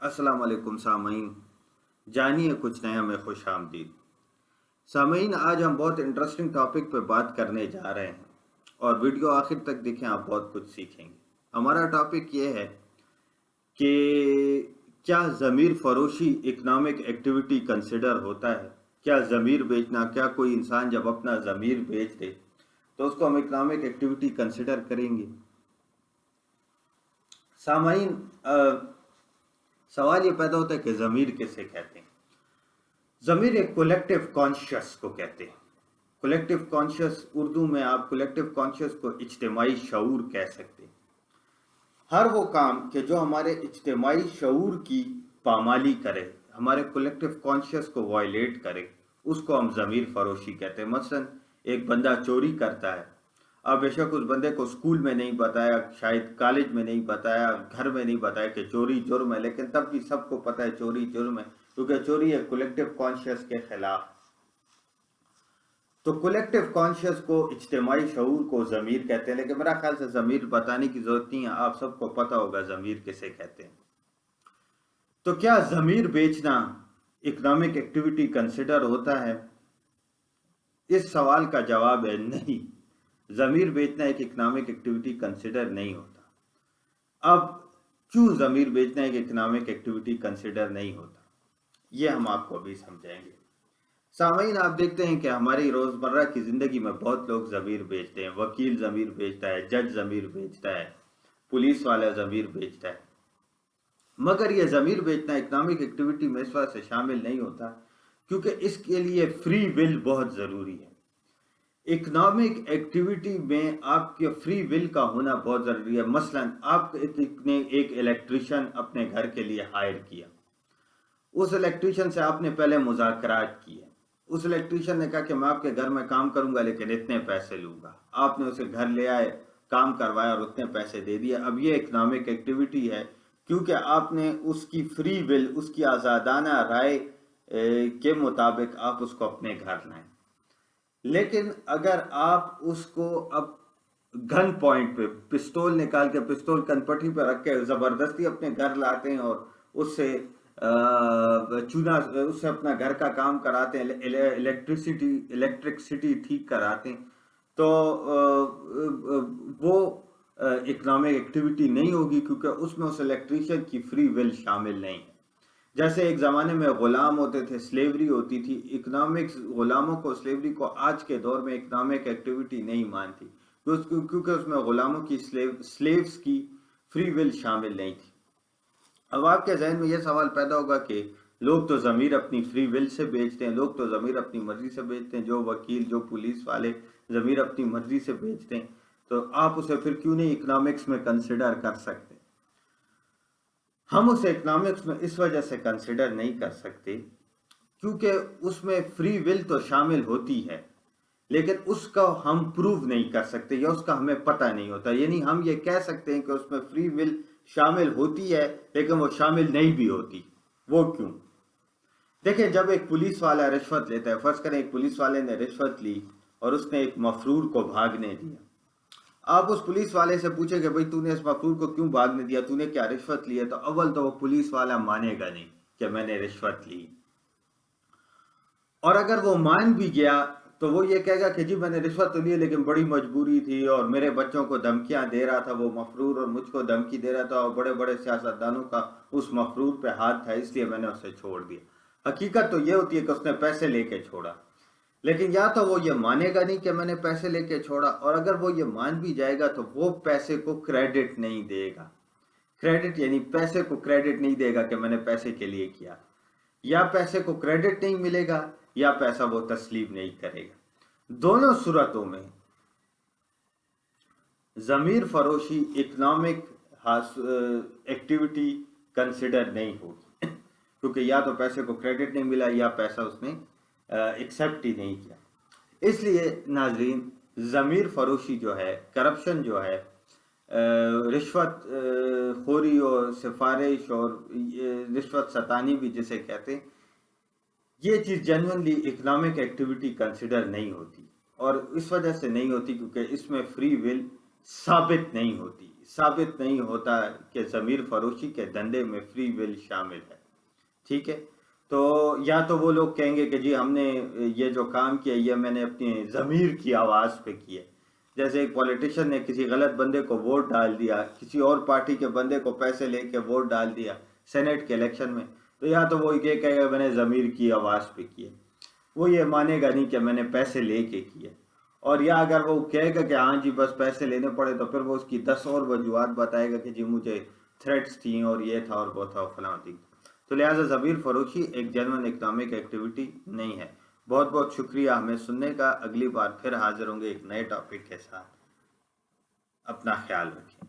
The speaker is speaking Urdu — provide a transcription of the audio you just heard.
السلام علیکم سامعین، جانیے کچھ نیا میں خوش آمدید۔ سامعین، آج ہم بہت انٹرسٹنگ ٹاپک پہ بات کرنے جا رہے ہیں اور ویڈیو آخر تک دیکھیں، آپ بہت کچھ سیکھیں گے۔ ہمارا ٹاپک یہ ہے کہ کیا ضمیر فروشی اکنامک ایکٹیویٹی کنسیڈر ہوتا ہے؟ کیا ضمیر بیچنا، کیا کوئی انسان جب اپنا ضمیر بیچ دے تو اس کو ہم اکنامک ایکٹیویٹی کنسیڈر کریں گے؟ سامعین، سوال یہ پیدا ہوتا ہے کہ ضمیر کسے کہتے ہیں؟ ضمیر ایک کولیکٹیو کانشیس کو کہتے ہیں۔ کولیکٹیو کانشیس، اردو میں آپ کولیکٹیو کانشیس کو اجتماعی شعور کہہ سکتے ہیں۔ ہر وہ کام کہ جو ہمارے اجتماعی شعور کی پامالی کرے، ہمارے کولیکٹیو کانشیس کو وائلیٹ کرے، اس کو ہم ضمیر فروشی کہتے ہیں۔ مثلا ایک بندہ چوری کرتا ہے، اب بے شک اس بندے کو اسکول میں نہیں بتایا، شاید کالج میں نہیں بتایا، گھر میں نہیں بتایا کہ چوری جرم ہے، لیکن تب بھی سب کو پتہ ہے چوری جرم ہے، کیونکہ چوری ہے کولیکٹیو کانشیس کے خلاف۔ تو کولیکٹیو کانشیس کو، اجتماعی شعور کو ضمیر کہتے ہیں، لیکن میرا خیال سے ضمیر بتانے کی ضرورت نہیں ہے، آپ سب کو پتہ ہوگا ضمیر کسے کہتے ہیں۔ تو کیا ضمیر بیچنا اکنامک ایکٹیویٹی کنسیڈر ہوتا ہے؟ اس سوال کا جواب ہے نہیں، ضمیر بیچنا ایک اکنامک ایکٹیویٹی کنسیڈر نہیں ہوتا۔ اب کیوں ضمیر بیچنا ایک اکنامک ایکٹیویٹی کنسیڈر نہیں ہوتا، یہ ہم آپ کو ابھی سمجھائیں گے۔ سامعین، آپ دیکھتے ہیں کہ ہماری روزمرہ کی زندگی میں بہت لوگ ضمیر بیچتے ہیں۔ وکیل ضمیر بیچتا ہے، جج ضمیر بیچتا ہے، پولیس والا ضمیر بیچتا ہے، مگر یہ ضمیر بیچنا اکنامک ایکٹیویٹی میں اس وجہ سے شامل نہیں ہوتا کیونکہ اس کے لیے فری ول بہت ضروری ہے۔ اکنامک ایکٹیویٹی میں آپ کے فری ول کا ہونا بہت ضروری ہے۔ مثلا آپ نے ایک الیکٹریشین اپنے گھر کے لیے ہائر کیا، اس الیکٹریشین سے آپ نے پہلے مذاکرات کیے، اس الیکٹریشین نے کہا کہ میں آپ کے گھر میں کام کروں گا لیکن اتنے پیسے لوں گا، آپ نے اسے گھر لے آئے، کام کروایا اور اتنے پیسے دے دیے۔ اب یہ اکنامک ایکٹیویٹی ہے کیونکہ آپ نے اس کی فری ول، اس کی آزادانہ رائے کے مطابق آپ اس کو اپنے گھر لائیں۔ لیکن اگر آپ اس کو اب گن پوائنٹ پہ پستول نکال کے، پستول کن پٹی پہ رکھ کے زبردستی اپنے گھر لاتے ہیں اور اس سے اس سے اپنا گھر کا کام کراتے ہیں، الیکٹرکسٹی ٹھیک کراتے ہیں، تو وہ اکنامک ایکٹیویٹی نہیں ہوگی کیونکہ اس میں اس الیکٹریشین کی فری ول شامل نہیں ہے۔ جیسے ایک زمانے میں غلام ہوتے تھے، سلیوری ہوتی تھی، اکنامکس غلاموں کو، سلیوری کو آج کے دور میں اکنامک ایکٹیویٹی نہیں مانتی کیونکہ اس میں غلاموں کی، سلیوز کی فری ول شامل نہیں تھی۔ اب آپ کے ذہن میں یہ سوال پیدا ہوگا کہ لوگ تو ضمیر اپنی فری ول سے بیچتے ہیں، لوگ تو ضمیر اپنی مرضی سے بیچتے ہیں، جو وکیل، جو پولیس والے ضمیر اپنی مرضی سے بیچتے ہیں، تو آپ اسے پھر کیوں نہیں اکنامکس میں کنسیڈر کر سکتے؟ ہم اسے اکنامکس میں اس وجہ سے کنسیڈر نہیں کر سکتے کیونکہ اس میں فری ول تو شامل ہوتی ہے، لیکن اس کا ہم پروو نہیں کر سکتے یا اس کا ہمیں پتہ نہیں ہوتا۔ یعنی ہم یہ کہہ سکتے ہیں کہ اس میں فری ول شامل ہوتی ہے لیکن وہ شامل نہیں بھی ہوتی۔ وہ کیوں؟ دیکھیں، جب ایک پولیس والا رشوت لیتا ہے، فرض کریں ایک پولیس والے نے رشوت لی اور اس نے ایک مفرور کو بھاگنے دیا، آپ اس پولیس والے سے پوچھیں کہ بھئی تو نے اس مفرور کو کیوں بھاگنے دیا، تو نے کیا رشوت لی ہے، تو اول تو وہ پولیس والا مانے گا نہیں کہ میں نے رشوت لی، اور اگر وہ مان بھی گیا تو وہ یہ کہے گا کہ جی میں نے رشوت تو لی لیکن بڑی مجبوری تھی اور میرے بچوں کو دھمکیاں دے رہا تھا وہ مفرور، اور مجھ کو دھمکی دے رہا تھا، اور بڑے بڑے سیاستدانوں کا اس مفرور پہ ہاتھ تھا، اس لیے میں نے اسے چھوڑ دیا۔ حقیقت تو یہ ہوتی ہے کہ اس نے پیسے لے کے چھوڑا، لیکن یا تو وہ یہ مانے گا نہیں کہ میں نے پیسے لے کے چھوڑا، اور اگر وہ یہ مان بھی جائے گا تو وہ پیسے کو کریڈٹ نہیں دے گا۔ کریڈٹ یعنی پیسے کو کریڈٹ نہیں دے گا کہ میں نے پیسے کے لیے کیا، یا پیسے کو کریڈٹ نہیں ملے گا یا پیسہ وہ تسلیم نہیں کرے گا۔ دونوں صورتوں میں ضمیر فروشی اکنامک ایکٹیویٹی کنسیڈر نہیں ہوگی کیونکہ یا تو پیسے کو کریڈٹ نہیں ملا یا پیسہ اس نے ایکسیپٹ ہی نہیں کیا۔ اس لیے ناظرین، ضمیر فروشی جو ہے، کرپشن جو ہے، رشوت خوری اور سفارش اور رشوت ستانی بھی جسے کہتے ہیں، یہ چیز جنونلی اکنامک ایکٹیویٹی کنسیڈر نہیں ہوتی، اور اس وجہ سے نہیں ہوتی کیونکہ اس میں فری ول ثابت نہیں ہوتی۔ ثابت نہیں ہوتا کہ ضمیر فروشی کے دھندے میں فری ول شامل ہے. ٹھیک ہے، تو یا تو وہ لوگ کہیں گے کہ جی ہم نے یہ جو کام کیا یہ میں نے اپنی ضمیر کی آواز پہ کیا. جیسے ایک پولیٹیشین نے کسی غلط بندے کو ووٹ ڈال دیا، کسی اور پارٹی کے بندے کو پیسے لے کے ووٹ ڈال دیا سینیٹ کے الیکشن میں، تو یا تو وہ یہ کہے گا میں نے ضمیر کی آواز پہ کیا، وہ یہ مانے گا نہیں کہ میں نے پیسے لے کے کیا. اور یا اگر وہ کہے گا کہ ہاں جی بس پیسے لینے پڑے، تو پھر وہ اس کی 10 اور وجوہات بتائے گا کہ جی مجھے تھریٹس تھیں اور یہ تھا اور وہ تھا اور فلاں تھی. تو لہٰذا ضمیر فروشی ایک جینوئن اکنامک ایکٹیویٹی نہیں ہے. بہت بہت شکریہ ہمیں سننے کا. اگلی بار پھر حاضر ہوں گے ایک نئے ٹاپک کے ساتھ. اپنا خیال رکھیں.